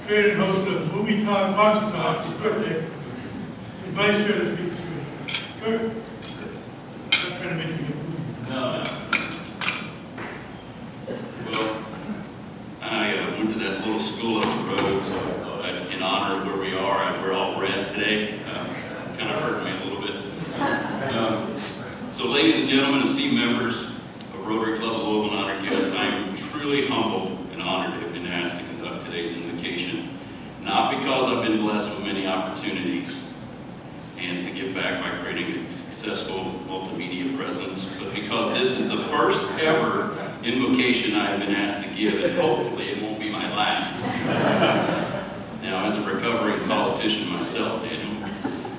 creator and host of Movie Talk, Box Talk, is Kurt Dick, and Vice Chair of the Speakers Committee. Kurt, I'm trying to make you get No. Well, I went to that little school up the road, so I thought in honor of where we are, we're all red today. Kind of hurt me a little bit. So ladies and gentlemen, esteemed members of Rotary Club of Louisville and honored guests, I am truly humbled and honored to have been asked to conduct today's invocation, not because I've been blessed with many opportunities and to give back by creating a successful multimedia presence, but because this is the first ever invocation I have been asked to give, and hopefully it won't be my last. Now, as a recovering politician myself, Daniel,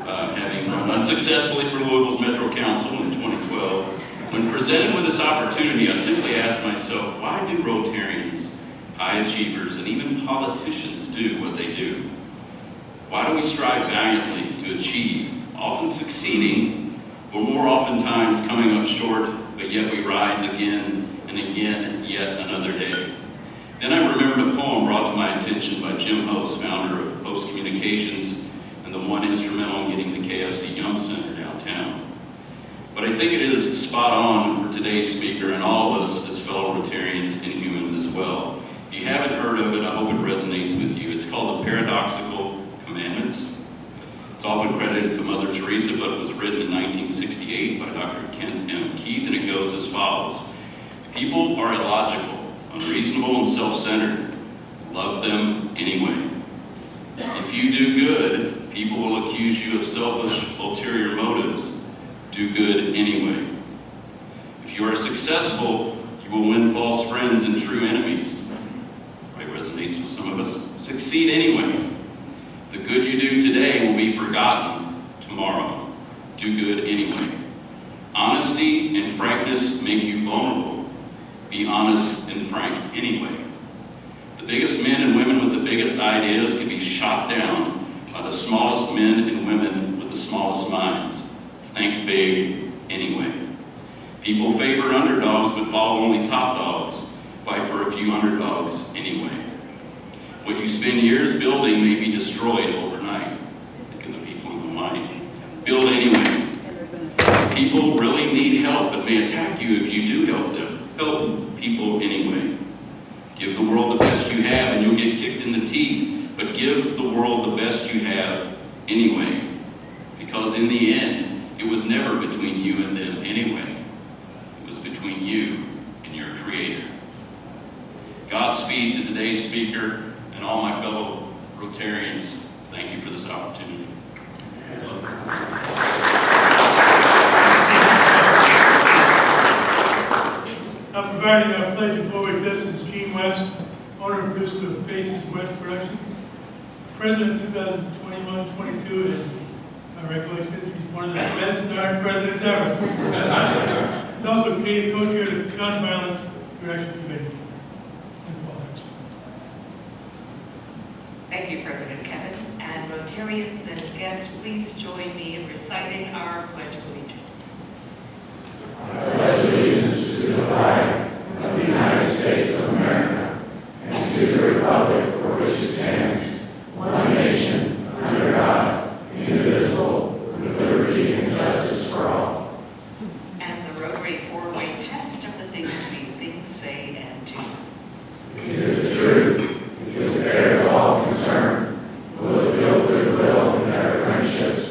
having run unsuccessfully for Louisville's Metro Council in 2012, when presented with this opportunity, I simply asked myself, why do Rotarians, high achievers, and even politicians do what they do? Why do we strive valiantly to achieve, often succeeding, or more oftentimes coming up short, but yet we rise again and again, yet another day? Then I remembered a poem brought to my attention by Jim Host, founder of Host Communications, and the one instrumental in getting the KFC Yum Center downtown. But I think it is spot on for today's speaker and all of us as fellow Rotarians and humans as well. If you haven't heard of it, I hope it resonates with you. It's called The Paradoxical Commandments. It's often credited to Mother Teresa, but it was written in 1968 by Dr. Kent M. Keith, and it goes as follows. People are illogical, unreasonable, and self-centered. Love them anyway. If you do good, people will accuse you of selfish, ulterior motives. Do good anyway. If you are successful, you will win false friends and true enemies. Right, resonates with some of us. Succeed anyway. The good you do today will be forgotten tomorrow. Do good anyway. Honesty and frankness make you vulnerable. Be honest and frank anyway. The biggest men and women with the biggest ideas can be shot down by the smallest men and women with the smallest minds. Think big anyway. People favor underdogs but follow only top dogs. Fight for a few underdogs anyway. What you spend years building may be destroyed overnight. Think of the people in the mind. Build anyway. People really need help but may attack you if you do help them. Help people anyway. Give the world the best you have and you'll get kicked in the teeth, but give the world the best you have anyway. Because in the end, it was never between you and them anyway. It was between you and your Creator. Godspeed to today's speaker and all my fellow Rotarians. Thank you for this opportunity. I'm providing our pledge of forward this is Gene West, owner and producer of Faces West Production, President 2021-22, and my recollection is he's one of the best darn presidents ever. He's also co-chair of the Gun Violence Reduction Committee. Thank you, President Kevin. And Rotarians and guests, please join me in reciting our Pledge of Allegiance. I pledge allegiance to the flag of the United States of America and to the republic for which it stands, one nation, under God, indivisible, with liberty and justice for all. And the Rotary four-way test of the things we think, say, and do. Is it the truth? Is it fair to all concerned? Will it build goodwill and better friendships?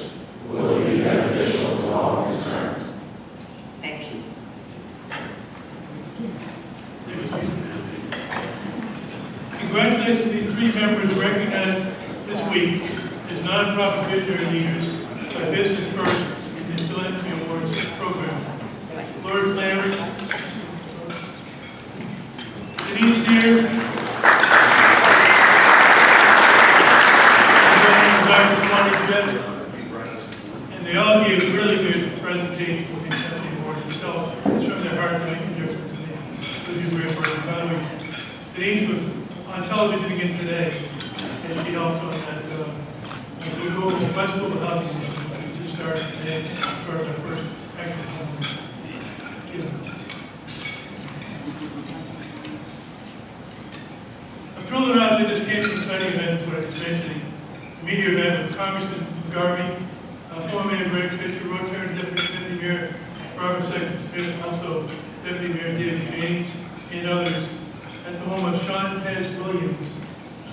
Will it be beneficial to all concerned? Thank you. Congratulations to these three members recognized this week as nonprofit visionary leaders by Business First in the Philanthropy Awards program. Lord Flannery, Denise Sears, Dr. Swanee Jett, and they all gave really good presentations with these accepting awards themselves. It's from their heart to make a difference in the they do great work. By the way, Denise was on television again today, and she helped on that we go to Westwood Housing Mission. We just started today, started our first action plan. I'm thrilled to announce that this campus exciting event is what I was mentioning. The media event with Congressman Garvey, former Mayor Greg Fisher, Rotary Deputy Mayor Barbara Sexton Smith, also Deputy Mayor David James, and others, at the home of Sean Tez Williams.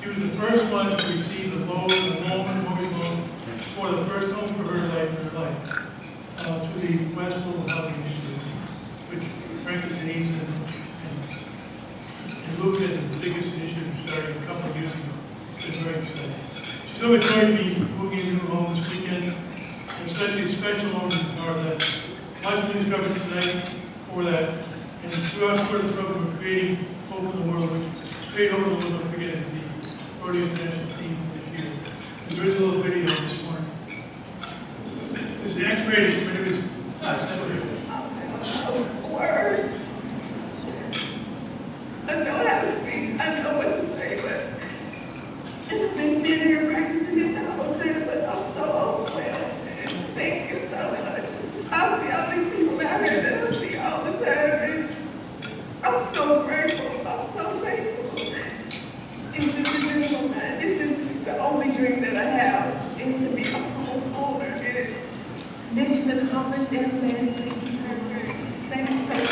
She was the first one to receive the loan, the home mortgage loan for the first home for her life, through the Westfield Housing Initiative, which Franklin Denise and Luke is the biggest initiative started a couple of years ago. It's been very exciting. She's so excited to be moving into a home this weekend. It's such a special moment for that. Lots of news coverage tonight for that. And through our support of the program, we're creating Hope in the World, which Create Hope in the World, don't forget, is the Rotary International team this year. And there is a little video this morning. This is the X-rated, but it was sensitive. Words. I know how to speak. I know what to say, but I've been sitting here practicing it now, but I'm so overwhelmed. Thank you so much. I see all these people out here that I see all the time, and I'm so grateful. I'm so grateful. This is a dream of mine. This is the only dream that I have, is to be a homeowner. And mission accomplished, every man. Thank you, sir. Thank you so much.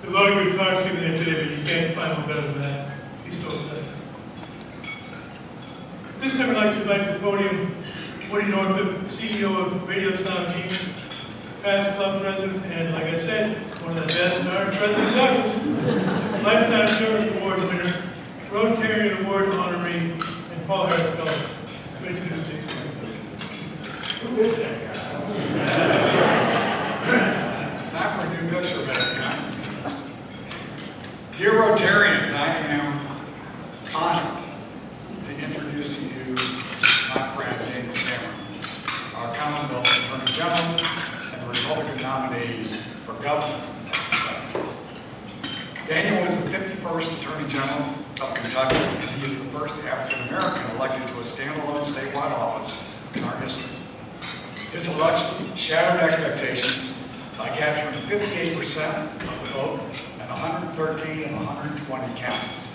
The lot of good talks given there today, but you can't find one better than that. She's so excited. This time I'd like to invite to the podium Woody Northrup, CEO of Radio Sound Team, past club president, and like I said, one of the best darn President Douglas, Lifetime Service Award winner, Rotarian Award honoree, and Paul Harris Fellow. To introduce the experience. Who is that guy? Time for a new picture, baby, huh? Dear Rotarians, I am honored to introduce to you my friend Daniel Cameron, our Commonwealth Attorney General and the Republican nominee for Governor. Daniel is the 51st Attorney General of Kentucky, and he is the first African American elected to a standalone statewide office in our history. His election shattered expectations by capturing 58% of the vote and 113 and 120 counties.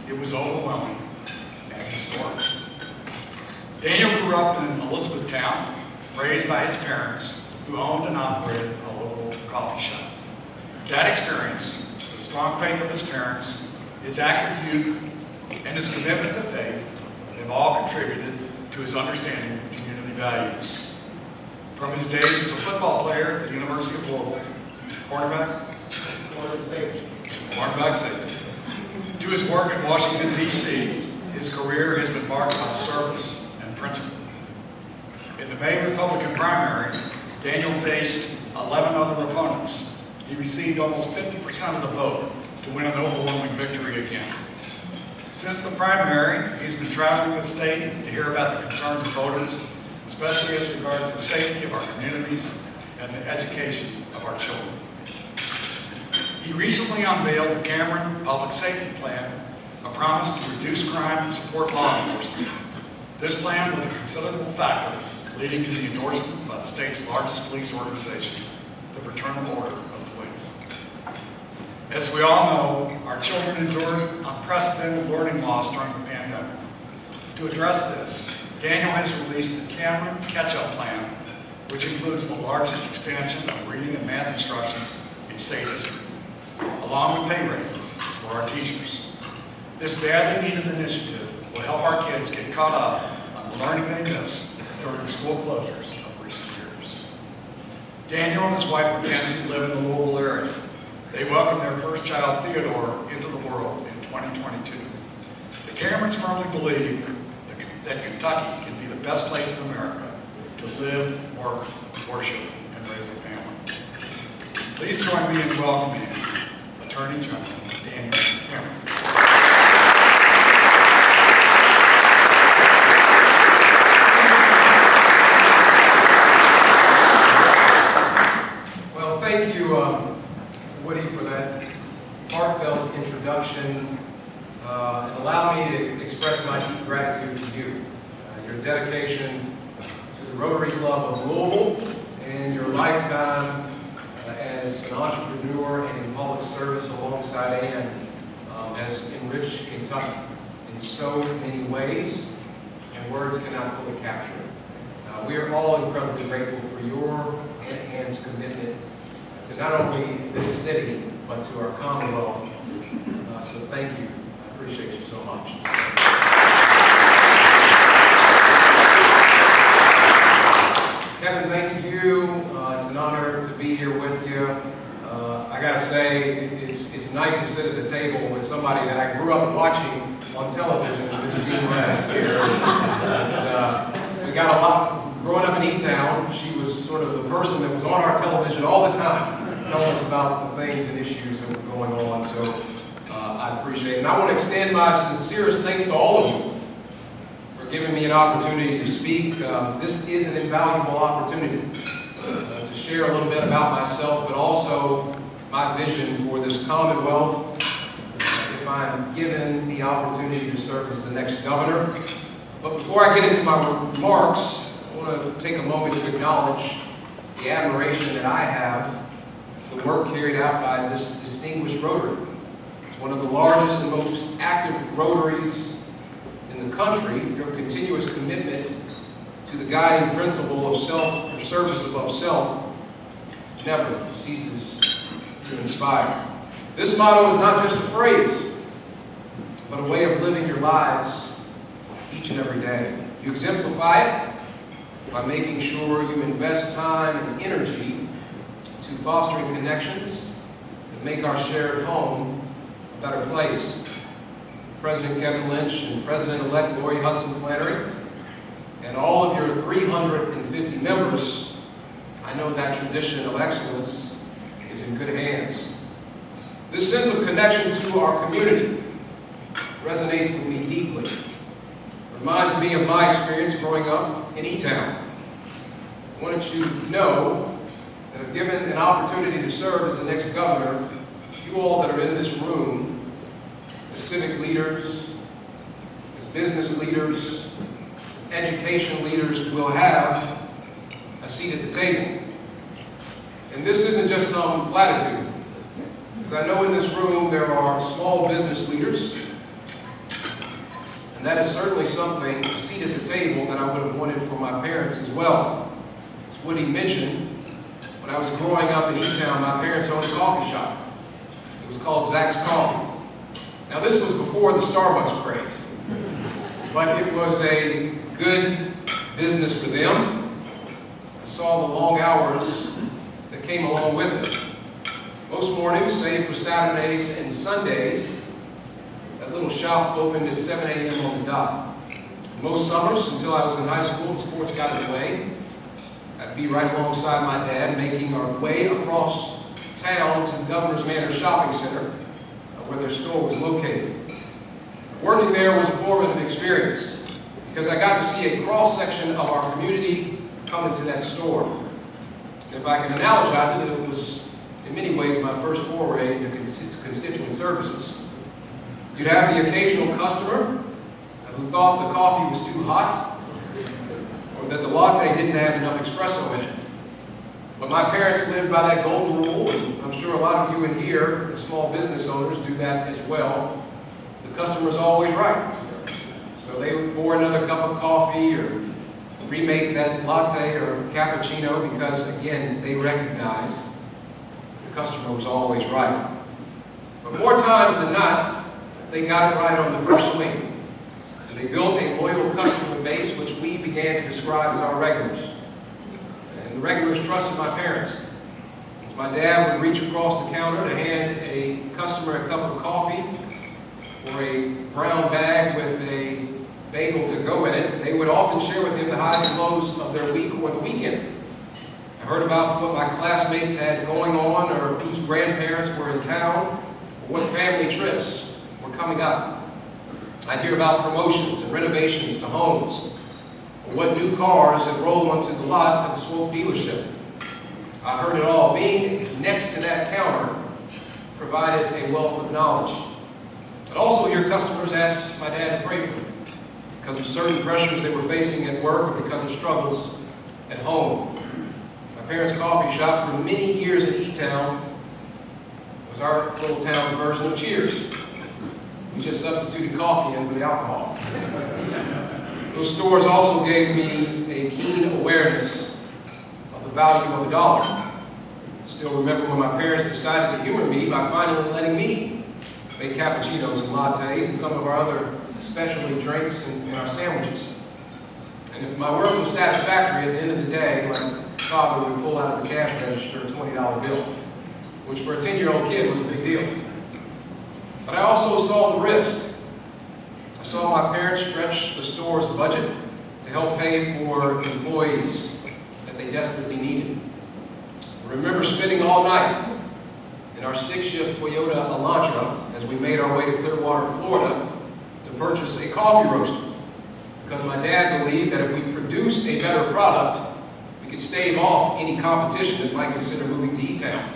It was overwhelming and historic. Daniel grew up in Elizabethtown, raised by his parents, who owned and operated a local coffee shop. That experience, the strong faith of his parents, his active youth, and his commitment to faith have all contributed to his understanding of community values. From his days as a football player at the University of Louisville, quarterback safety, to his work in Washington, D.C., his career has been marked by service and principle. In the May Republican primary, Daniel faced 11 other opponents. He received almost 50% of the vote to win an overwhelming victory again. Since the primary, he's been traveling the state to hear about the concerns of voters, especially as regards the safety of our communities and the education of our children. He recently unveiled the Cameron Public Safety Plan, a promise to reduce crime and support law enforcement. This plan was a considerable factor leading to the endorsement by the state's largest police organization, the Fraternal Order of Police. As we all know, our children endured unprecedented learning loss during the pandemic. To address this, Daniel has released the Cameron Catch-Up Plan, which includes the largest expansion of reading and math instruction in state history, along with pay raises for our teachers. This badly needed initiative will help our kids get caught up on the learning they missed during the school closures of recent years. Daniel and his wife Mackenzie live in the Louisville area. They welcomed their first child, Theodore, into the world in 2022. The Camerons firmly believe that Kentucky can be the best place in America to live, work, worship, and raise a family. Please join me in welcoming Attorney General Daniel Cameron. Well, thank you, Woody, for that heartfelt introduction and allow me to express my deep gratitude to you. Your dedication to the Rotary Club of Louisville and your lifetime as an entrepreneur and in public service alongside Ann has enriched Kentucky in so many ways, and words cannot fully capture it. We are all incredibly grateful for your and Ann's commitment to not only this city, but to our Commonwealth. So thank you. I appreciate you so much. Kevin, thank you. It's an honor to be here with you. I gotta say, it's nice to sit at the table with somebody that I grew up watching on television, Ms. Jean last year. We got a lot, growing up in E-Town, she was sort of the person that was on our television all the time, telling us about the things and issues that were going on, so I appreciate it. And I want to extend my sincerest thanks to all of you for giving me an opportunity to speak. This is an invaluable opportunity to share a little bit about myself, but also my vision for this Commonwealth. If I'm given the opportunity to serve as the next governor. But before I get into my remarks, I want to take a moment to acknowledge the admiration that I have for the work carried out by this distinguished Rotary. It's one of the largest and most active Rotaries in the country. Your continuous commitment to the guiding principle of self or service above self never ceases to inspire. This motto is not just a phrase, but a way of living your lives each and every day. You exemplify it by making sure you invest time and energy to fostering connections that make our shared home a better place. President Kevin Lynch and President-elect Lori Hudson Flannery and all of your 350 members, I know that tradition of excellence is in good hands. This sense of connection to our community resonates with me deeply. It reminds me of my experience growing up in E-Town. I wanted you to know that if given an opportunity to serve as the next governor, you all that are in this room, as civic leaders, as business leaders, as education leaders, will have a seat at the table. And this isn't just some platitude, because I know in this room there are small business leaders, and that is certainly something, a seat at the table, that I would have wanted for my parents as well. As Woody mentioned, when I was growing up in E-Town, my parents owned a coffee shop. It was called Zach's Coffee. Now this was before the Starbucks craze, but it was a good business for them. I saw the long hours that came along with it. Most mornings, save for Saturdays and Sundays, that little shop opened at 7 a.m. on the dot. Most summers, until I was in high school and sports got in the way, I'd be right alongside my dad, making our way across town to the Governor's Manor Shopping Center, where their store was located. Working there was a formative experience, because I got to see a cross-section of our community come into that store. And if I can analogize it, it was in many ways my first foray into constituent services. You'd have the occasional customer who thought the coffee was too hot, or that the latte didn't have enough espresso in it. But my parents lived by that golden rule, and I'm sure a lot of you in here, the small business owners, do that as well. The customer's always right. So they would pour another cup of coffee or remake that latte or cappuccino because, again, they recognized the customer was always right. But more times than not, they got it right on the first swing. And they built a loyal customer base, which we began to describe as our regulars. And the regulars trusted my parents. My dad would reach across the counter to hand a customer a cup of coffee or a brown bag with a bagel to go in it. They would often share with him the highs and lows of their week or the weekend. I heard about what my classmates had going on, or whose grandparents were in town, or what family trips were coming up. I'd hear about promotions and renovations to homes, or what new cars had rolled onto the lot at the Swope dealership. I heard it all. Being next to that counter provided a wealth of knowledge. But also hear customers ask my dad to pray for them because of certain pressures they were facing at work or because of struggles at home. My parents' coffee shop for many years in E-Town was our little town's version of Cheers. We just substituted coffee in for the alcohol. Those stores also gave me a keen awareness of the value of a dollar. Still remember when my parents decided to humor me by finally letting me make cappuccinos and lattes and some of our other specialty drinks in our sandwiches. And if my work was satisfactory at the end of the day, my father would pull out of the cash register a $20 bill, which for a 10-year-old kid was a big deal. But I also saw the risk. I saw my parents stretch the store's budget to help pay for employees that they desperately needed. I remember spending all night in our stick-shift Toyota Elantra as we made our way to Clearwater, Florida to purchase a coffee roaster because my dad believed that if we produced a better product, we could stave off any competition that might consider moving to E-Town.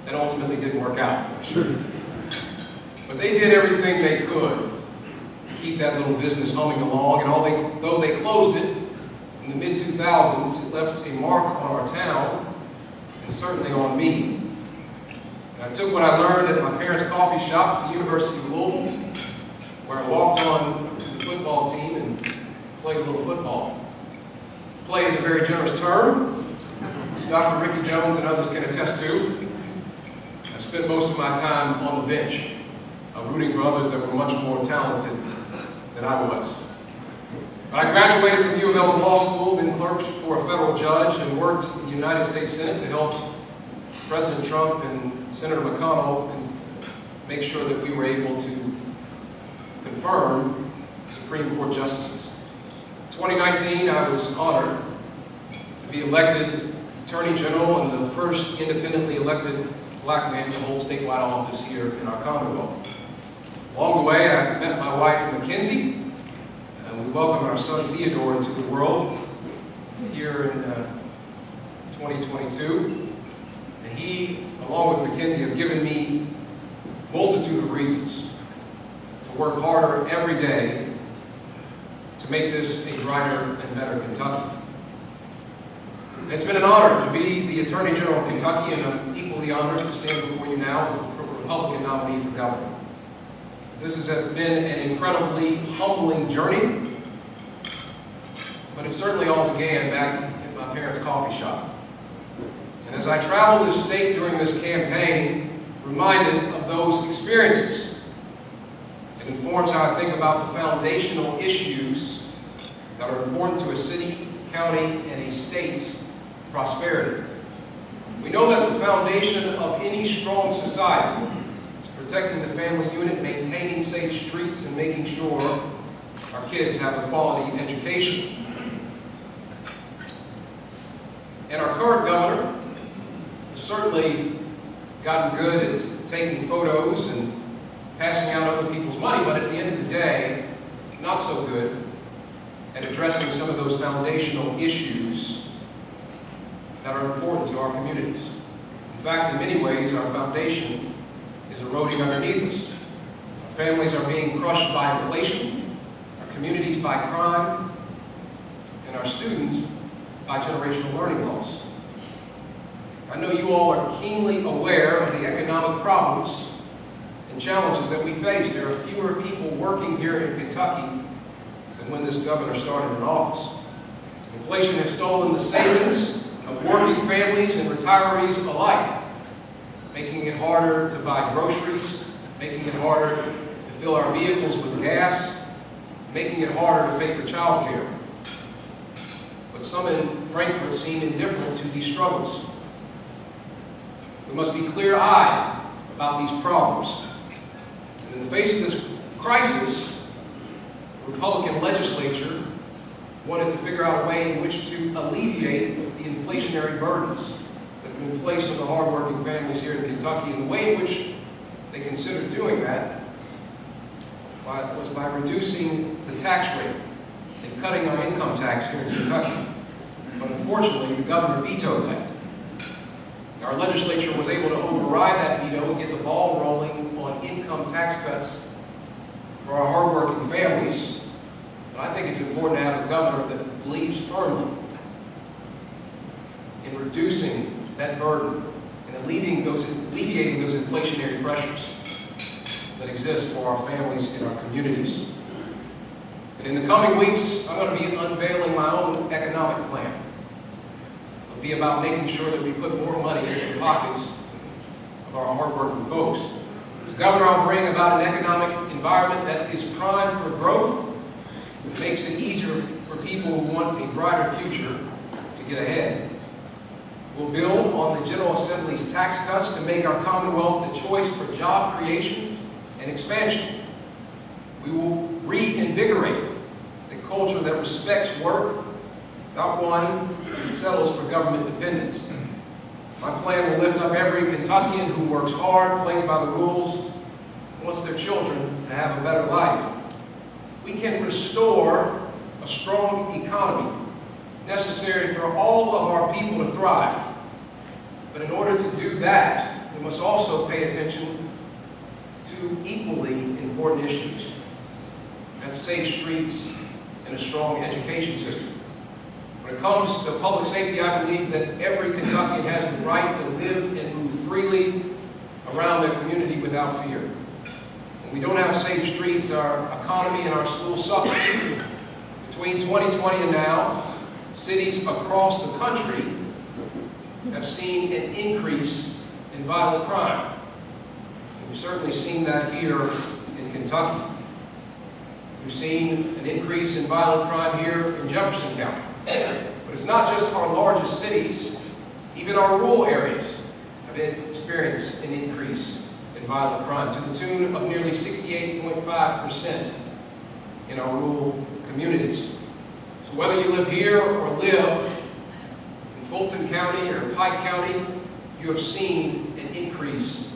That ultimately didn't work out. Sure. But they did everything they could to keep that little business humming along, and although they closed it in the mid-2000s, it left a mark on our town and certainly on me. And I took what I learned at my parents' coffee shop to the University of Louisville, where I walked on to the football team and played a little football. Play is a very generous term, as Dr. Ricky Jones and others can attest to. I spent most of my time on the bench, rooting for others that were much more talented than I was. But I graduated from U of L's law school, then clerked for a federal judge, and worked in the United States Senate to help President Trump and Senator McConnell and make sure that we were able to confirm Supreme Court justices. In 2019, I was honored to be elected Attorney General and the first independently elected black man to hold statewide office here in our Commonwealth. Along the way, I met my wife, Mackenzie, and we welcomed our son, Theodore, into the world here in 2022. And he, along with Mackenzie, have given me a multitude of reasons to work harder every day to make this a brighter and better Kentucky. And it's been an honor to be the Attorney General of Kentucky, and I'm equally honored to stand before you now as the Republican nominee for governor. This has been an incredibly humbling journey, but it certainly all began back at my parents' coffee shop. And as I traveled this state during this campaign, reminded of those experiences, it informs how I think about the foundational issues that are important to a city, county, and a state's prosperity. We know that the foundation of any strong society is protecting the family unit, maintaining safe streets, and making sure our kids have a quality education. And our current governor has certainly gotten good at taking photos and passing out other people's money, but at the end of the day, not so good at addressing some of those foundational issues that are important to our communities. In fact, in many ways, our foundation is eroding underneath us. Our families are being crushed by inflation, our communities by crime, and our students by generational learning loss. I know you all are keenly aware of the economic problems and challenges that we face. There are fewer people working here in Kentucky than when this governor started in office. Inflation has stolen the savings of working families and retirees alike, making it harder to buy groceries, making it harder to fill our vehicles with gas, making it harder to pay for child care. But some in Frankfurt seem indifferent to these struggles. We must be clear-eyed about these problems. And in the face of this crisis, the Republican legislature wanted to figure out a way in which to alleviate the inflationary burdens that have been placed on the hardworking families here in Kentucky. And the way in which they considered doing that was by reducing the tax rate and cutting our income tax here in Kentucky. But unfortunately, the governor vetoed that. Our legislature was able to override that veto and get the ball rolling on income tax cuts for our hardworking families. But I think it's important to have a governor that believes firmly in reducing that burden and alleviating those inflationary pressures that exist for our families and our communities. And in the coming weeks, I'm going to be unveiling my own economic plan. It'll be about making sure that we put more money in the pockets of our hardworking folks. As governor, I'll bring about an economic environment that is primed for growth. It makes it easier for people who want a brighter future to get ahead. We'll build on the General Assembly's tax cuts to make our Commonwealth the choice for job creation and expansion. We will reinvigorate a culture that respects work, not one that settles for government dependence. My plan will lift up every Kentuckian who works hard, plays by the rules, and wants their children to have a better life. We can restore a strong economy necessary for all of our people to thrive. But in order to do that, we must also pay attention to equally important issues. That's safe streets and a strong education system. When it comes to public safety, I believe that every Kentuckian has the right to live and move freely around their community without fear. When we don't have safe streets, our economy and our schools suffer. Between 2020 and now, cities across the country have seen an increase in violent crime. We've certainly seen that here in Kentucky. We've seen an increase in violent crime here in Jefferson County. But it's not just our largest cities. Even our rural areas have experienced an increase in violent crime to the tune of nearly 68.5% in our rural communities. So whether you live here or live in Fulton County or Pike County, you have seen an increase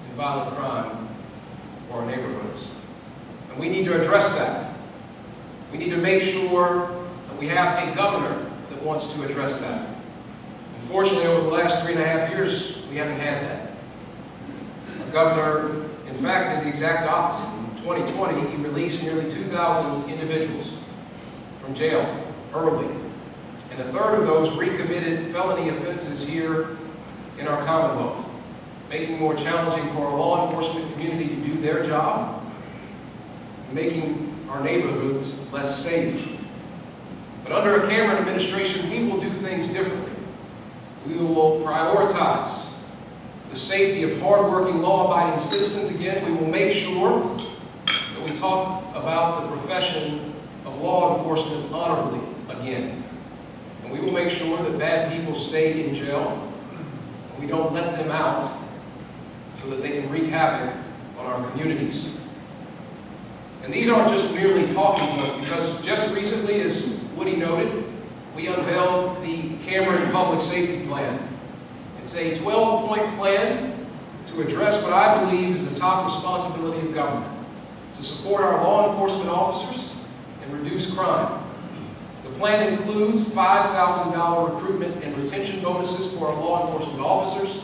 in violent crime for our neighborhoods. And we need to address that. We need to make sure that we have a governor that wants to address that. Unfortunately, over the last 3.5 years, we haven't had that. Our governor, in fact, did the exact opposite. In 2020, he released nearly 2,000 individuals from jail early. And a third of those recommitted felony offenses here in our Commonwealth, making it more challenging for our law enforcement community to do their job, making our neighborhoods less safe. But under a Cameron administration, we will do things differently. We will prioritize the safety of hardworking, law-abiding citizens again. We will make sure that we talk about the profession of law enforcement honorably again. And we will make sure that bad people stay in jail, and we don't let them out so that they can wreak havoc on our communities. And these aren't just merely talking points, because just recently, as Woody noted, we unveiled the Cameron Public Safety Plan. It's a 12-point plan to address what I believe is the top responsibility of government, to support our law enforcement officers and reduce crime. The plan includes $5,000 recruitment and retention bonuses for our law enforcement officers,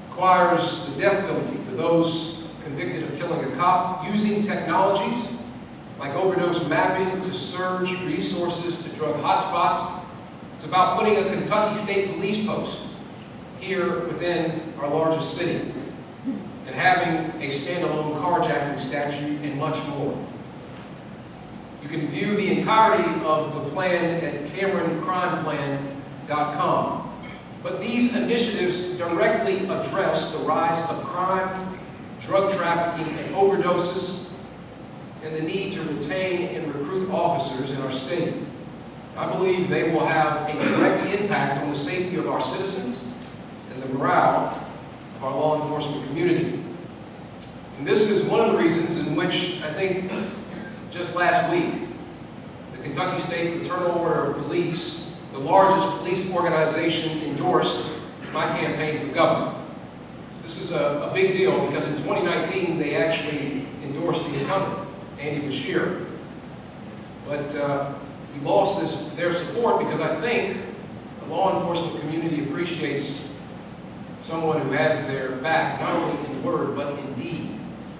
requires the death penalty for those convicted of killing a cop, using technologies like overdose mapping to surge resources to drug hotspots. It's about putting a Kentucky State Police post here within our largest city and having a standalone carjacking statute and much more. You can view the entirety of the plan at CameronCrimePlan.com. But these initiatives directly address the rise of crime, drug trafficking, and overdoses, and the need to retain and recruit officers in our state. I believe they will have a direct impact on the safety of our citizens and the morale of our law enforcement community. And this is one of the reasons in which I think just last week, the Kentucky State Fraternal Order of Police, the largest police organization, endorsed my campaign for governor. This is a big deal because in 2019, they actually endorsed the incumbent, Andy Beshear. But we lost their support because I think the law enforcement community appreciates someone who has their back, not only in word, but in deed,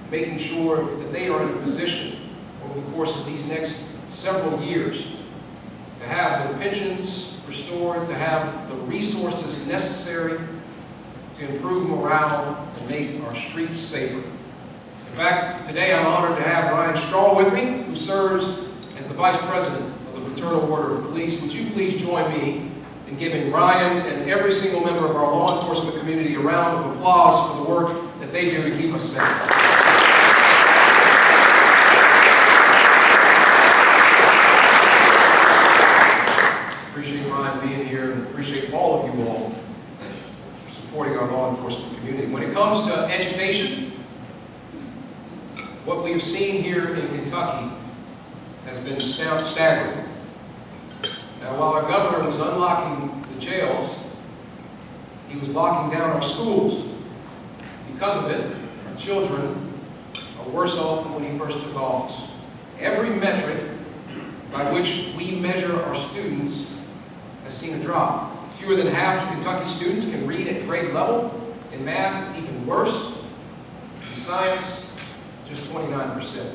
making sure that they are in a position over the course of these next several years to have their pensions restored, to have the resources necessary to improve morale and make our streets safer. In fact, today I'm honored to have Ryan Straw with me, who serves as the Vice President of the Fraternal Order of Police. Would you please join me in giving Ryan and every single member of our law enforcement community a round of applause for the work that they do to keep us safe. Appreciate Ryan being here and appreciate all of you all for supporting our law enforcement community. When it comes to education, what we've seen here in Kentucky has been staggering. Now, while our governor was unlocking the jails, he was locking down our schools. Because of it, our children are worse off than when he first took office. Every metric by which we measure our students has seen a drop. Fewer than half of Kentucky students can read at grade level. In math, it's even worse. In science, just 29%.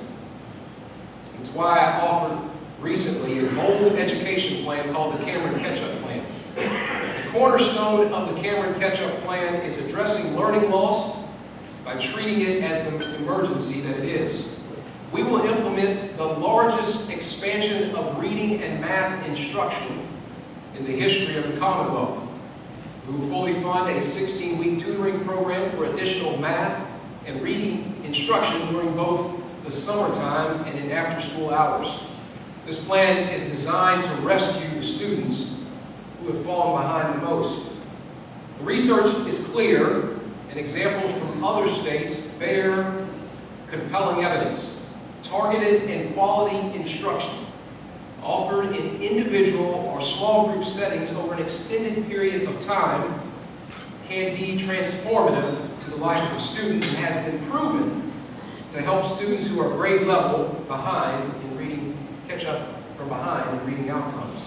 It's why I offered recently a bold education plan called the Cameron Catch-Up Plan. The cornerstone of the Cameron Catch-Up Plan is addressing learning loss by treating it as the emergency that it is. We will implement the largest expansion of reading and math instruction in the history of the Commonwealth. We will fully fund a 16-week tutoring program for additional math and reading instruction during both the summertime and in after-school hours. This plan is designed to rescue the students who have fallen behind the most. The research is clear, and examples from other states bear compelling evidence. Targeted and quality instruction offered in individual or small group settings over an extended period of time can be transformative to the life of a student and has been proven to help students who are grade level behind in reading, catch up from behind in reading outcomes.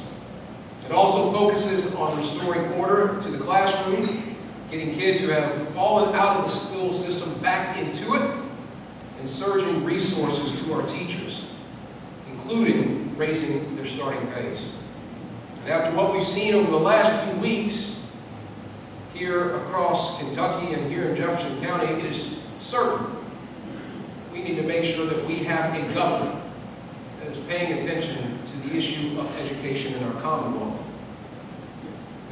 It also focuses on restoring order to the classroom, getting kids who have fallen out of the school system back into it, and surging resources to our teachers, including raising their starting pays. And after what we've seen over the last few weeks here across Kentucky and here in Jefferson County, it is certain we need to make sure that we have a government that is paying attention to the issue of education in our Commonwealth.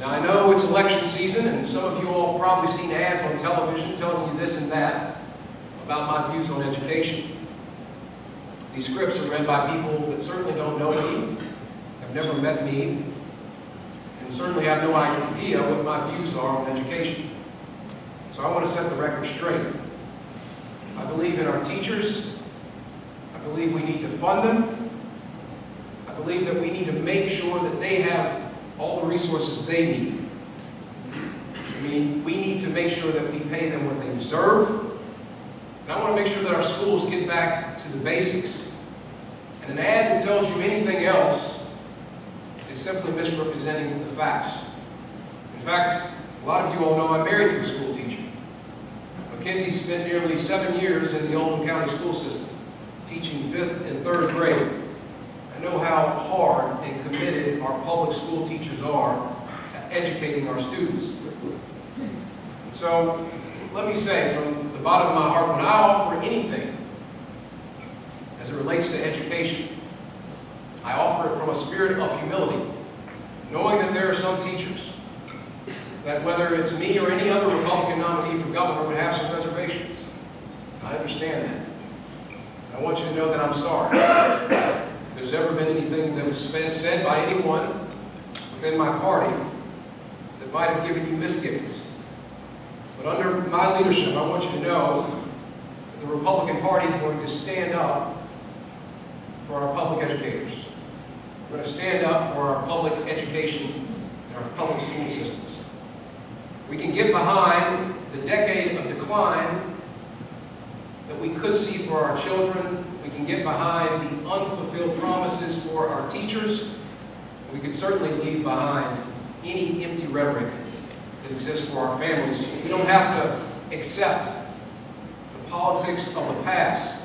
Now, I know it's election season, and some of you all have probably seen ads on television telling you this and that about my views on education. These scripts are read by people that certainly don't know me, have never met me, and certainly have no idea what my views are on education. So I want to set the record straight. I believe in our teachers. I believe we need to fund them. I believe that we need to make sure that they have all the resources they need. I mean, we need to make sure that we pay them what they deserve. And I want to make sure that our schools get back to the basics. And an ad that tells you anything else is simply misrepresenting the facts. In fact, a lot of you all know I'm married to a school teacher. Mackenzie spent nearly 7 years in the Oldham County school system, teaching 5th and 3rd grade. I know how hard and committed our public school teachers are to educating our students. And so, let me say from the bottom of my heart, when I offer anything as it relates to education, I offer it from a spirit of humility, knowing that there are some teachers that whether it's me or any other Republican nominee for governor would have some reservations. I understand that. I want you to know that I'm sorry. If there's ever been anything that was said by anyone within my party that might have given you misgivings. But under my leadership, I want you to know that the Republican Party is going to stand up for our public educators. We're going to stand up for our public education and our public school systems. We can get behind the decade of decline that we could see for our children. We can get behind the unfulfilled promises for our teachers. We could certainly leave behind any empty rhetoric that exists for our families. We don't have to accept the politics of the past.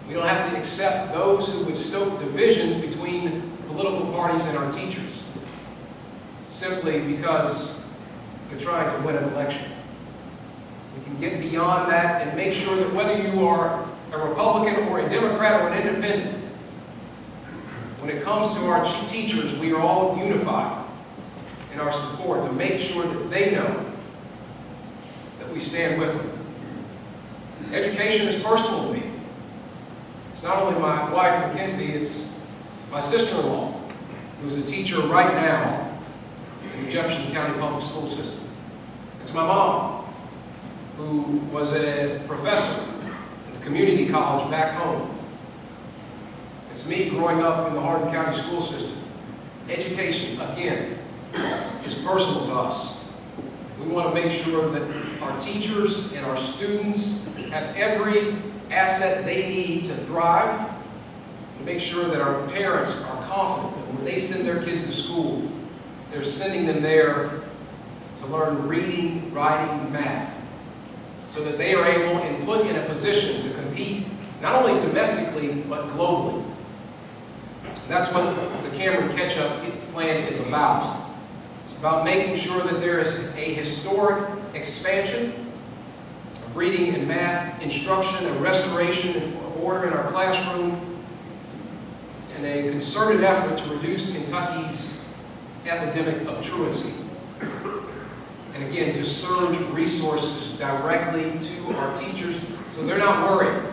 We don't have to accept those who would stoke divisions between political parties and our teachers simply because they're trying to win an election. We can get beyond that and make sure that whether you are a Republican or a Democrat or an independent, when it comes to our teachers, we are all unified in our support to make sure that they know that we stand with them. Education is personal to me. It's not only my wife, Mackenzie, it's my sister-in-law, who's a teacher right now in the Jefferson County Public School System. It's my mom, who was a professor at the community college back home. It's me growing up in the Hardin County school system. Education, again, is personal to us. We want to make sure that our teachers and our students have every asset they need to thrive, to make sure that our parents are confident that when they send their kids to school, they're sending them there to learn reading, writing, math, so that they are able and put in a position to compete not only domestically, but globally. And that's what the Cameron Catch-Up Plan is about. It's about making sure that there is a historic expansion of reading and math instruction and restoration of order in our classroom, and a concerted effort to reduce Kentucky's epidemic of truancy. And again, to surge resources directly to our teachers so they're not worried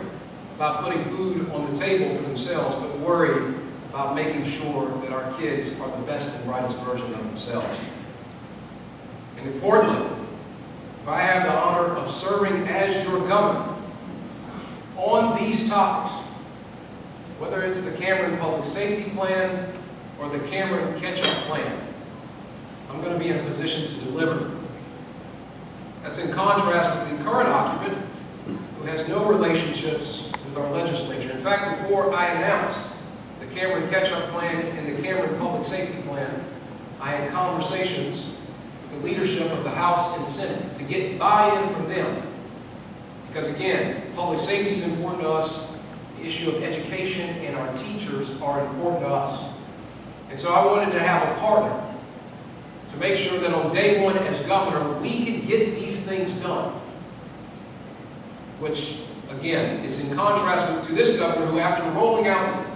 about putting food on the table for themselves, but worried about making sure that our kids are the best and brightest version of themselves. And importantly, if I have the honor of serving as your governor on these topics, whether it's the Cameron Public Safety Plan or the Cameron Catch-Up Plan, I'm going to be in a position to deliver. That's in contrast with the current occupant, who has no relationships with our legislature. In fact, before I announced the Cameron Catch-Up Plan and the Cameron Public Safety Plan, I had conversations with the leadership of the House and Senate to get buy-in from them. Because again, public safety is important to us, the issue of education and our teachers are important to us. And so I wanted to have a partner to make sure that on day one as governor, we can get these things done. Which, again, is in contrast to this governor who, after rolling out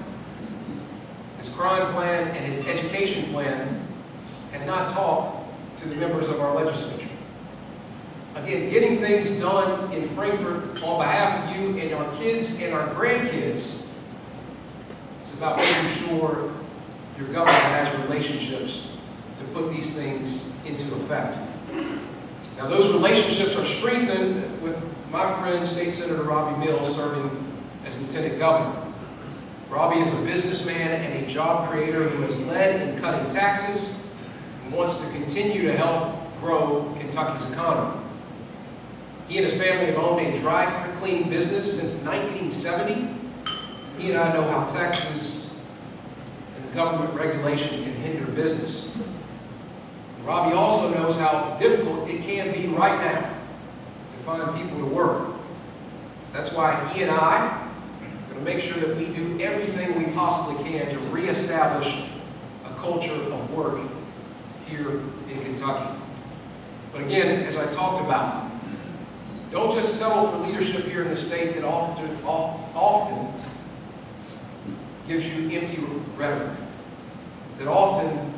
his crime plan and his education plan, had not talked to the members of our legislature. Again, getting things done in Frankfort on behalf of you and our kids and our grandkids is about making sure your governor has relationships to put these things into effect. Now, those relationships are strengthened with my friend, State Senator Robbie Mills, serving as Lieutenant Governor. Robbie is a businessman and a job creator who has led in cutting taxes and wants to continue to help grow Kentucky's economy. He and his family have owned a dry cleaning business since 1970. He and I know how taxes and government regulation can hinder business. Robbie also knows how difficult it can be right now to find people to work. That's why he and I are going to make sure that we do everything we possibly can to reestablish a culture of work here in Kentucky. But again, as I talked about, don't just settle for leadership here in the state that often gives you empty rhetoric, that often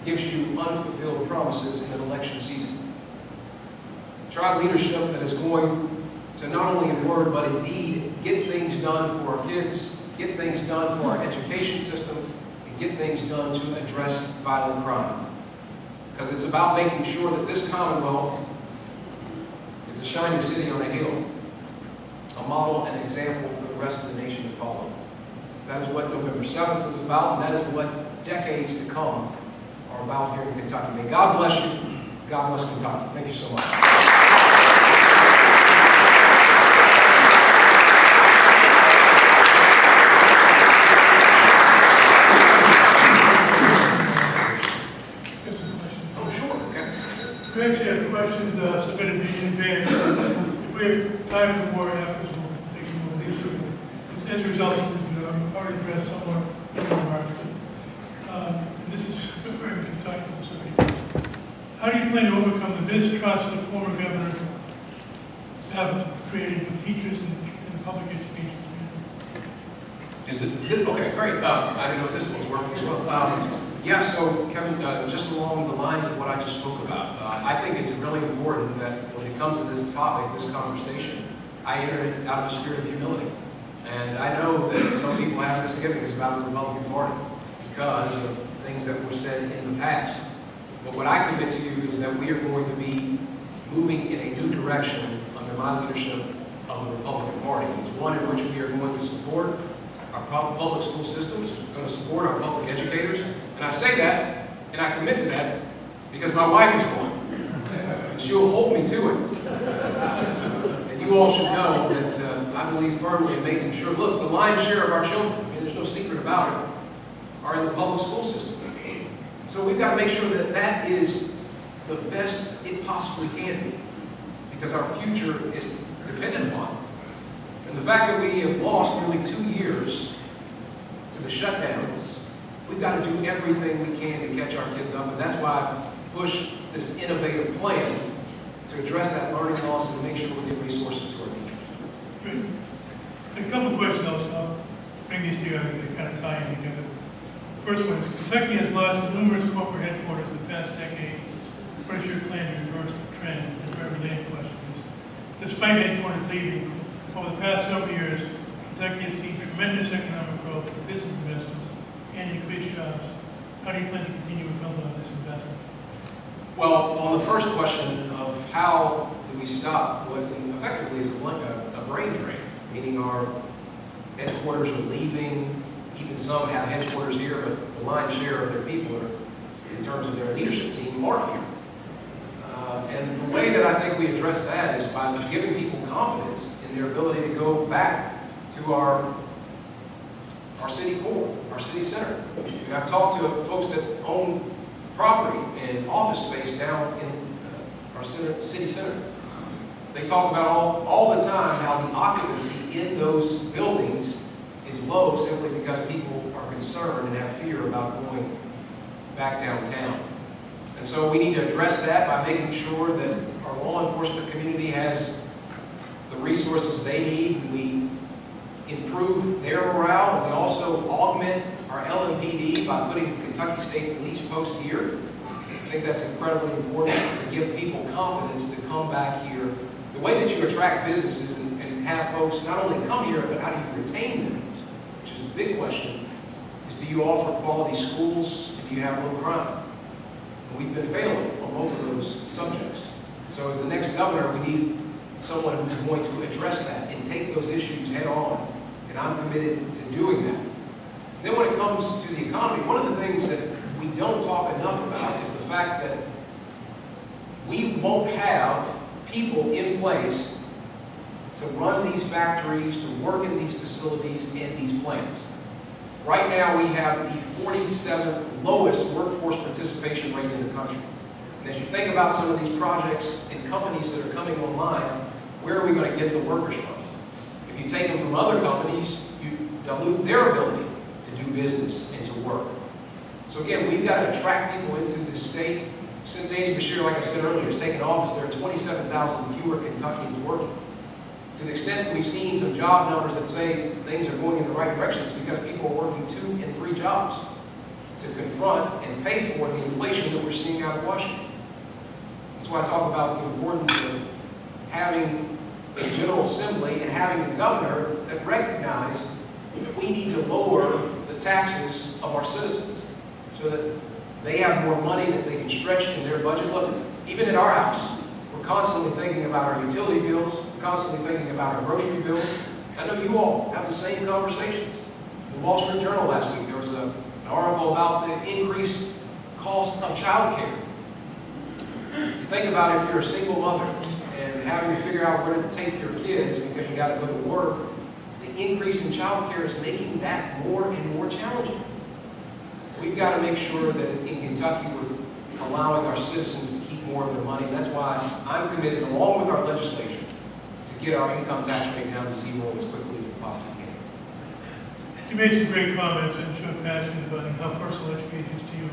gives you unfulfilled promises in an election season. Try leadership that is going to not only in word but in deed get things done for our kids, get things done for our education system, and get things done to address violent crime. Because it's about making sure that this Commonwealth is a shining city on a hill, a model and example for the rest of the nation to follow. That is what November 7th is about, and that is what decades to come are about here in Kentucky. May God bless you. God bless Kentucky. Thank you so much. Just a question. Oh, sure. Okay. brief time for more after we'll take some more of these. This results in already addressed somewhat in the remarks. This is very technical. So how do you plan to overcome the mistrust the former governor have created with teachers and public education? Is it, okay, great. I didn't know if this one's working as well. Yeah, so Kevin, just along the lines of what I just spoke about, I think it's really important that when it comes to this topic, this conversation, I enter it out of a spirit of humility. And I know that some people have misgivings about the Republican Party because of things that were said in the past. But what I commit to you is that we are going to be moving in a new direction under my leadership of the Republican Party. It's one in which we are going to support our public school systems, we're going to support our public educators. And I say that, and I commit to that, because my wife is going. And she'll hold me to it. And you all should know that I believe firmly in making sure, look, the lion's share of our children, I mean, there's no secret about it, are in the public school system. So we've got to make sure that that is the best it possibly can be, because our future is dependent upon it. And the fact that we have lost nearly 2 years to the shutdowns, we've got to do everything we can to catch our kids up, and that's why I've pushed this innovative plan to address that learning loss and make sure we get resources to our teachers. Great. A couple of questions, I'll bring these together, they kind of tie in together. First one is, Kentucky has lost numerous corporate headquarters in the past decade. What is your plan to reverse the trend? The very related question is, despite headquarters leaving, over the past several years, Kentucky has seen tremendous economic growth, business investments, and increased jobs. How do you plan to continue to build on this investment? Well, on the first question of how do we stop what effectively is a brain drain, meaning our headquarters are leaving, even some have headquarters here, but the lion's share of their people are, in terms of their leadership team, aren't here. And the way that I think we address that is by giving people confidence in their ability to go back to our city core, our city center. And I've talked to folks that own property and office space down in our city center. They talk about all the time how the occupancy in those buildings is low simply because people are concerned and have fear about going back downtown. And so we need to address that by making sure that our law enforcement community has the resources they need. We improve their morale, and we also augment our LMPD by putting Kentucky State Police Post here. I think that's incredibly important to give people confidence to come back here. The way that you attract businesses and have folks not only come here, but how do you retain them, which is a big question, is do you offer quality schools and do you have low crime? And we've been failing on both of those subjects. So as the next governor, we need someone who's going to address that and take those issues head on. And I'm committed to doing that. Then when it comes to the economy, one of the things that we don't talk enough about is the fact that we won't have people in place to run these factories, to work in these facilities and these plants. Right now we have the 47th lowest workforce participation rate in the country. And as you think about some of these projects and companies that are coming online, where are we going to get the workers from? If you take them from other companies, you dilute their ability to do business and to work. So again, we've got to attract people into this state. Since Andy Beshear, like I said earlier, has taken office, there are 27,000 fewer Kentuckians working. To the extent we've seen some job numbers that say things are going in the right direction, it's because people are working 2 and 3 jobs to confront and pay for the inflation that we're seeing out of Washington. That's why I talk about the importance of having a General Assembly and having a governor that recognize that we need to lower the taxes of our citizens so that they have more money that they can stretch in their budget. Look, even at our house, we're constantly thinking about our utility bills, constantly thinking about our grocery bills. I know you all have the same conversations. In the Wall Street Journal last week, there was an article about the increased cost of child care. You think about if you're a single mother and having to figure out where to take your kids because you got to go to work, the increase in child care is making that more and more challenging. We've got to make sure that in Kentucky we're allowing our citizens to keep more of their money. That's why I'm committed, along with our legislature, to get our income tax rate down to zero as quickly as we possibly can. You made some great comments and showed passion about how personal education is to you.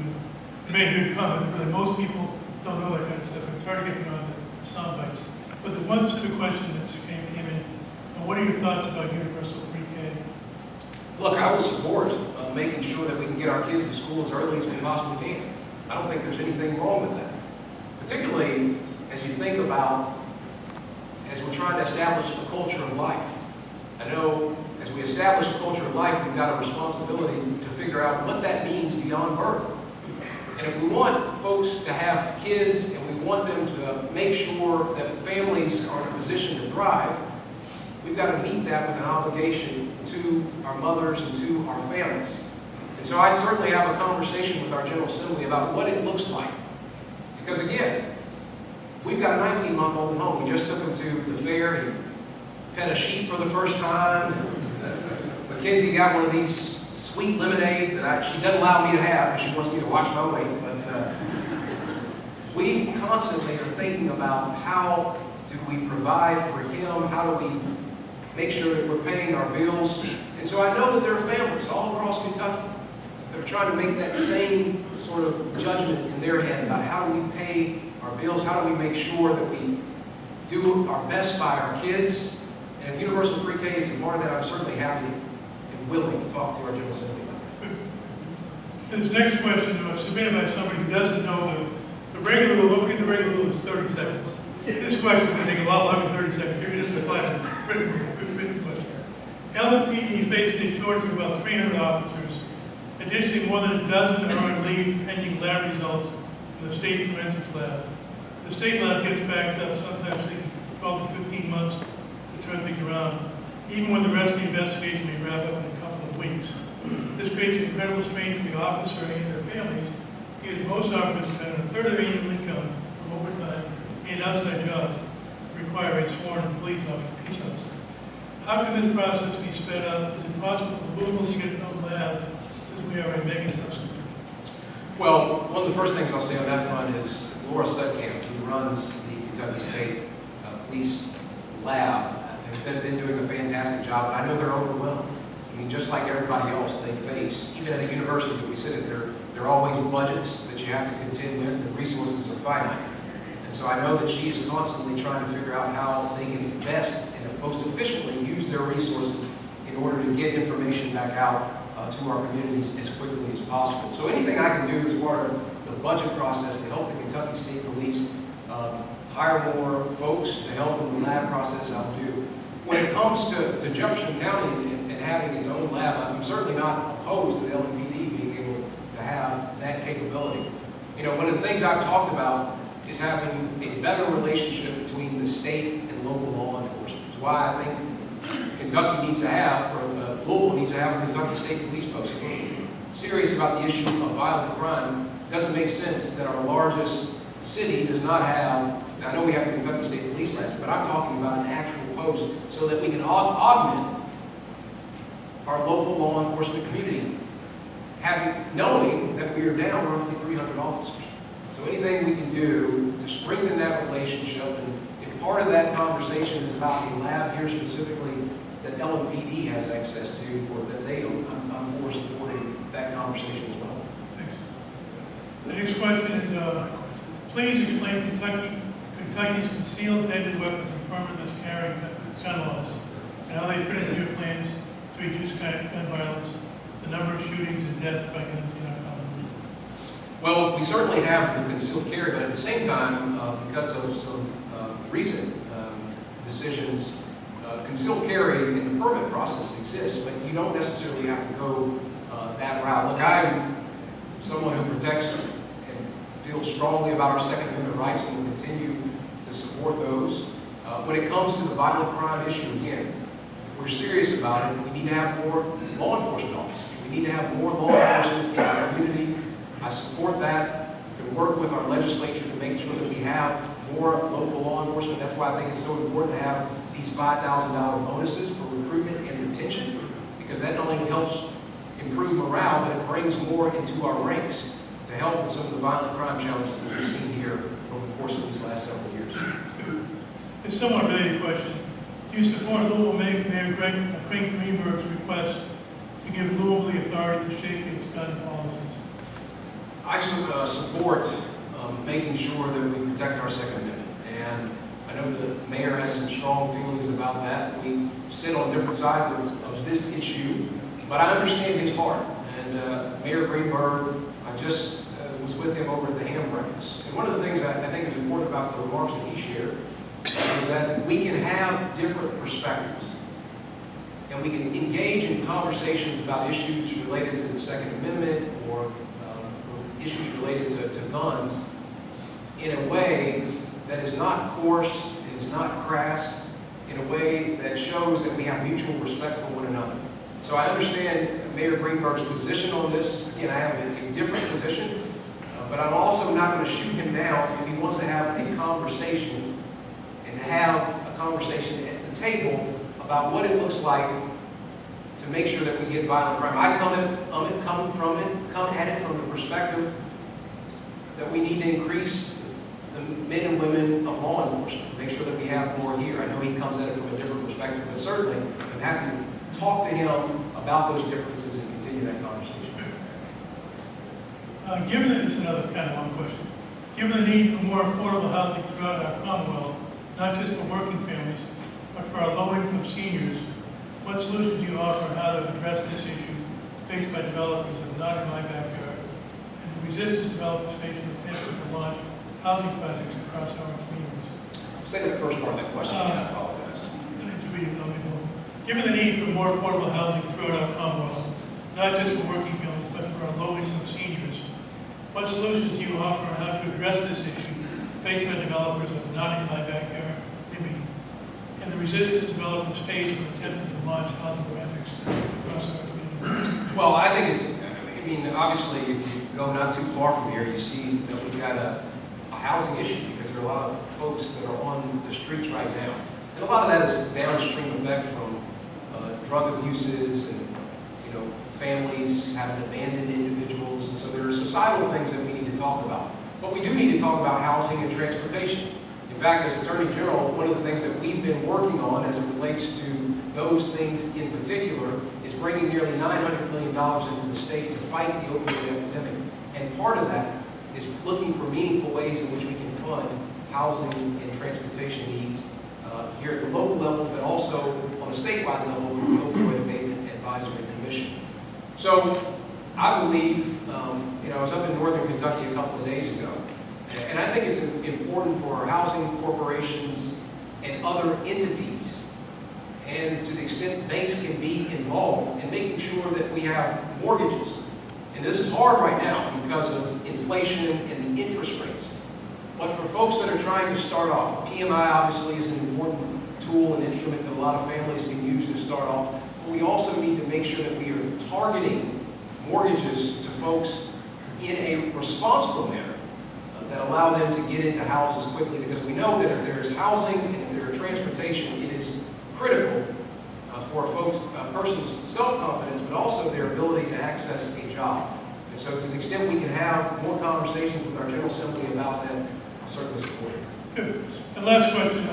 You made a good comment, really. Most people don't know that kind of stuff. It's hard to get beyond the sound bites. But the one specific question that came in, what are your thoughts about universal pre-K? Look, I would support making sure that we can get our kids to school as early as we possibly can. I don't think there's anything wrong with that. Particularly as you think about, as we're trying to establish a culture of life. I know as we establish a culture of life, we've got a responsibility to figure out what that means beyond birth. And if we want folks to have kids and we want them to make sure that families are in a position to thrive, we've got to meet that with an obligation to our mothers and to our families. And so I'd certainly have a conversation with our General Assembly about what it looks like. Because again, we've got a 19-month-old at home. We just took him to the fair. He pet a sheep for the first time. Mackenzie got one of these sweet lemonades that she doesn't allow me to have because she wants me to watch my weight. But we constantly are thinking about how do we provide for him, how do we make sure that we're paying our bills. And so I know that there are families all across Kentucky that are trying to make that same sort of judgment in their head about how do we pay our bills, how do we make sure that we do our best by our kids. And if universal pre-K is a part of that, I'm certainly happy and willing to talk to our General Assembly about that. This next question was submitted by somebody who doesn't know the regular rule. Don't forget the regular rule is 30 seconds. This question is going to take a lot longer than 30 seconds. Here's just a classic written question. LMPD faces a shortage of about 300 officers. Additionally, more than a dozen are on leave pending lab results from the state forensics lab. The state lab gets backed up, sometimes taking 12 to 15 months to turn things around, even when the rest of the investigation may wrap up in a couple of weeks. This creates incredible strain for the officer and their families, because most officers spend a third of their annual income from overtime and outside jobs require a sworn police officer. How can this process be sped up? Is it possible for Louisville to get its own lab since we are a mega customer? Well, one of the first things I'll say on that front is Laura Sudkamp, who runs the Kentucky State Police Lab, has been doing a fantastic job. I know they're overwhelmed. I mean, just like everybody else, they face, even at a university that we sit at, there are always budgets that you have to contend with, and resources are finite. And so I know that she is constantly trying to figure out how they can best and most efficiently use their resources in order to get information back out to our communities as quickly as possible. So anything I can do as part of the budget process to help the Kentucky State Police hire more folks to help in the lab process, I'll do. When it comes to Jefferson County and having its own lab, I'm certainly not opposed to the LMPD being able to have that capability. You know, one of the things I've talked about is having a better relationship between the state and local law enforcement. It's why I think Kentucky needs to have, or Louisville needs to have a Kentucky State Police post. If we're serious about the issue of violent crime, it doesn't make sense that our largest city does not have, I know we have the Kentucky State Police Lab, but I'm talking about an actual post so that we can augment our local law enforcement community, knowing that we are down roughly 300 officers. So anything we can do to strengthen that relationship, and if part of that conversation is about a lab here specifically that LMPD has access to, or that they own, I'm for supporting that conversation as well. Thanks. The next question is, please explain Kentucky's concealed deadly weapons and permitless carry gun laws, and how they fit into your plans to reduce gun violence, the number of shootings and deaths by guns in our community. Well, we certainly have the concealed carry, but at the same time, because of some recent decisions, concealed carry in the permit process exists, but you don't necessarily have to go that route. Look, I'm someone who protects and feels strongly about our Second Amendment rights and will continue to support those. When it comes to the violent crime issue, again, if we're serious about it, we need to have more law enforcement officers. We need to have more law enforcement in our community. I support that. We can work with our legislature to make sure that we have more local law enforcement. That's why I think it's so important to have these $5,000 bonuses for recruitment and retention, because that not only helps improve morale, but it brings more into our ranks to help with some of the violent crime challenges that we've seen here over the course of these last several years. It's a somewhat related question. Do you support Louisville Mayor Craig Greenberg's request to give Louisville the authority to shape its gun policies? I support making sure that we protect our Second Amendment. And I know the mayor has some strong feelings about that. We sit on different sides of this issue, but I understand his heart. And Mayor Greenberg, I just was with him over at the ham breakfast. And one of the things I think is important about the remarks that he shared is that we can have different perspectives. And we can engage in conversations about issues related to the Second Amendment or issues related to guns in a way that is not coarse, it is not crass, in a way that shows that we have mutual respect for one another. So I understand Mayor Greenberg's position on this. Again, I have a different position, but I'm also not going to shoot him down if he wants to have a conversation and have a conversation at the table about what it looks like to make sure that we get violent crime. I come at it from the perspective that we need to increase the men and women of law enforcement, make sure that we have more here. I know he comes at it from a different perspective, but certainly I'm happy to talk to him about those differences and continue that conversation. Given that, it's another kind of one question. Given the need for more affordable housing throughout our Commonwealth, not just for working families, but for our low-income seniors, what solutions do you offer on how to address this issue faced by developers of not in my backyard, and the resistance developers face in attempting to launch housing projects across our communities? Say the first part of that question. I apologize. Given the need for more affordable housing throughout our Commonwealth, not just for working families, but for our low-income seniors, what solutions do you offer on how to address this issue faced by developers of not in my backyard living, and the resistance developers face when attempting to launch housing projects across our community? Well, I think obviously, if you go not too far from here, you see that we've got a housing issue because there are a lot of folks that are on the streets right now. And a lot of that is downstream effect from drug abuses and, families having abandoned individuals. And so there are societal things that we need to talk about. But we do need to talk about housing and transportation. In fact, as Attorney General, one of the things that we've been working on as it relates to those things in particular is bringing nearly $900 million into the state to fight the opioid epidemic. And part of that is looking for meaningful ways in which we can fund housing and transportation needs here at the local level, but also on a statewide level through the Opioid Abatement Advisory Commission. So I believe, I was up in northern Kentucky a couple of days ago, and I think it's important for our housing corporations and other entities, and to the extent banks can be involved in making sure that we have mortgages. And this is hard right now because of inflation and the interest rates. But for folks that are trying to start off, PMI obviously is an important tool and instrument that a lot of families can use to start off. But we also need to make sure that we are targeting mortgages to folks in a responsible manner that allow them to get into houses quickly, because we know that if there is housing and if there is transportation, it is critical for a person's self-confidence, but also their ability to access a job. And so to the extent we can have more conversations with our General Assembly about that, I'll certainly support it. Good. And last question,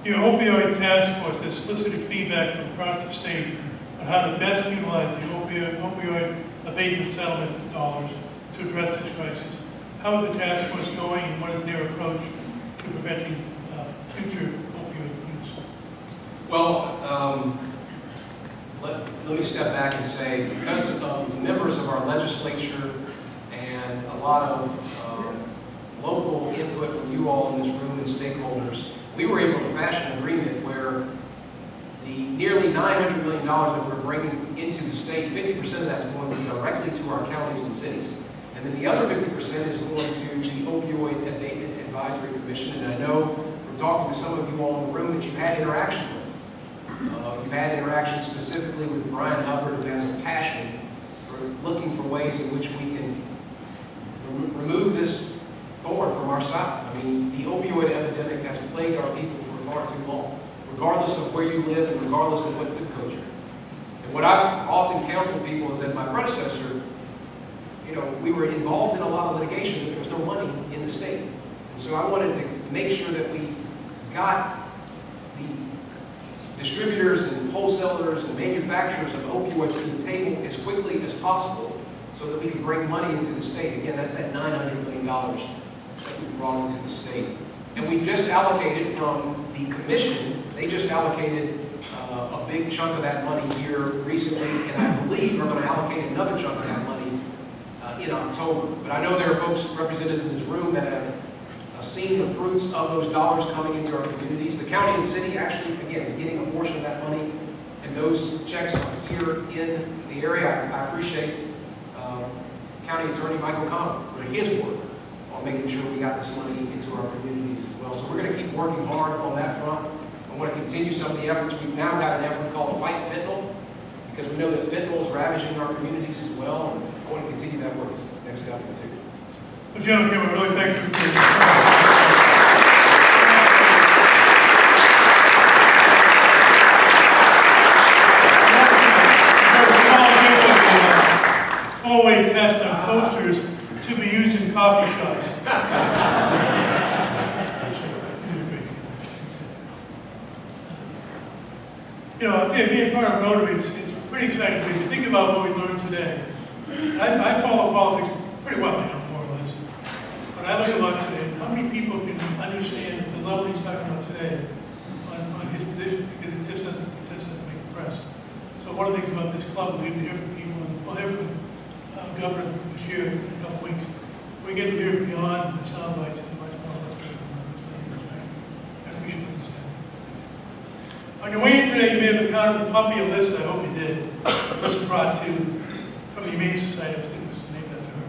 your opioid task force has solicited feedback from across the state on how to best utilize the opioid abatement settlement dollars to address this crisis. How is the task force going, and what is their approach to preventing future opioid use? Well, let me step back and say, because of members of our legislature and a lot of local input from you all in this room and stakeholders, we were able to fashion an agreement where the nearly $900 million that we're bringing into the state, 50% of that's going directly to our counties and cities. And then the other 50% is going to the Opioid Abatement Advisory Commission. And I know from talking to some of you all in the room that you've had interaction with. You've had interaction specifically with Brian Hubbard, who has a passion for looking for ways in which we can remove this thorn from our side. I mean, the opioid epidemic has plagued our people for far too long, regardless of where you live and regardless of what zip code you're in. And what I've often counseled people is that my predecessor, we were involved in a lot of litigation, but there was no money in the state. And so I wanted to make sure that we got the distributors and wholesalers and manufacturers of opioids to the table as quickly as possible so that we can bring money into the state. Again, that's that $900 million that we brought into the state. And we just allocated from the commission, they just allocated a big chunk of that money here recently, and I believe we're going to allocate another chunk of that money in October. But I know there are folks represented in this room that have seen the fruits of those dollars coming into our communities. The county and city actually, again, is getting a portion of that money, and those checks are here in the area. I appreciate County Attorney Michael Connell for his work on making sure we got this money into our communities as well. So we're going to keep working hard on that front. I want to continue some of the efforts. We've now got an effort called Fight Fentanyl, because we know that fentanyl is ravaging our communities as well, and I want to continue that work as the next governor too. Well, General Kim, I really thank you for your four-way test on posters to be used in coffee shops. You know, being part of Rotary, it's pretty exciting. When you think about what we learned today, I follow politics pretty well, you know, more or less. But I look a lot today. How many people can understand the level he's talking about today on his position? Because it just doesn't make the press. So one of the things about this club, we get to hear from people, and we'll hear from Governor this year in a couple weeks. We get to hear beyond the sound bites and much more. I appreciate it. On your way in today, you may have encountered the puppy Alyssa. I hope you did. Alyssa brought to from the Humane Society. I think it was named after her.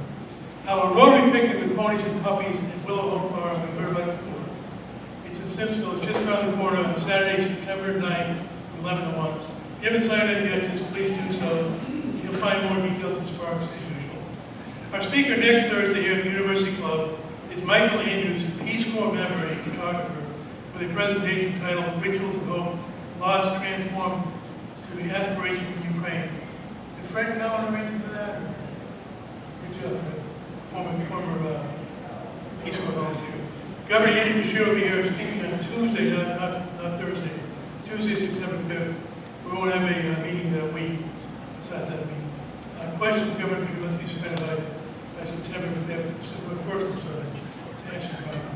Now, a Rotary picnic with ponies and puppies at Willow Home Farm. We've heard about it before. It's in Simpsonville. It's just around the corner on Saturday, September 9th, from 11 to 1. If you haven't signed up yet, just please do so. You'll find more details in Sparks as usual. Our speaker next Thursday here at the University Club is Michael Andrews, a Peace Corps member and photographer, with a presentation titled Rituals of Hope, Lost Transformed to the Aspiration in Ukraine. Did Fred Cowan arrange for that? Good job, Fred. Former Peace Corps volunteer. Governor Andy Bashir will be here speaking on Tuesday, not Thursday. Tuesday, September 5th. We won't have a meeting that week. Besides that meeting. Questions, Governor, if you must be submitted by September 5th, September 1st, I'm sorry, to answer your comment.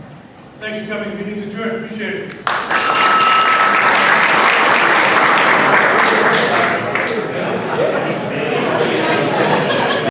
Thanks for coming. Meeting's adjourned. Appreciate it.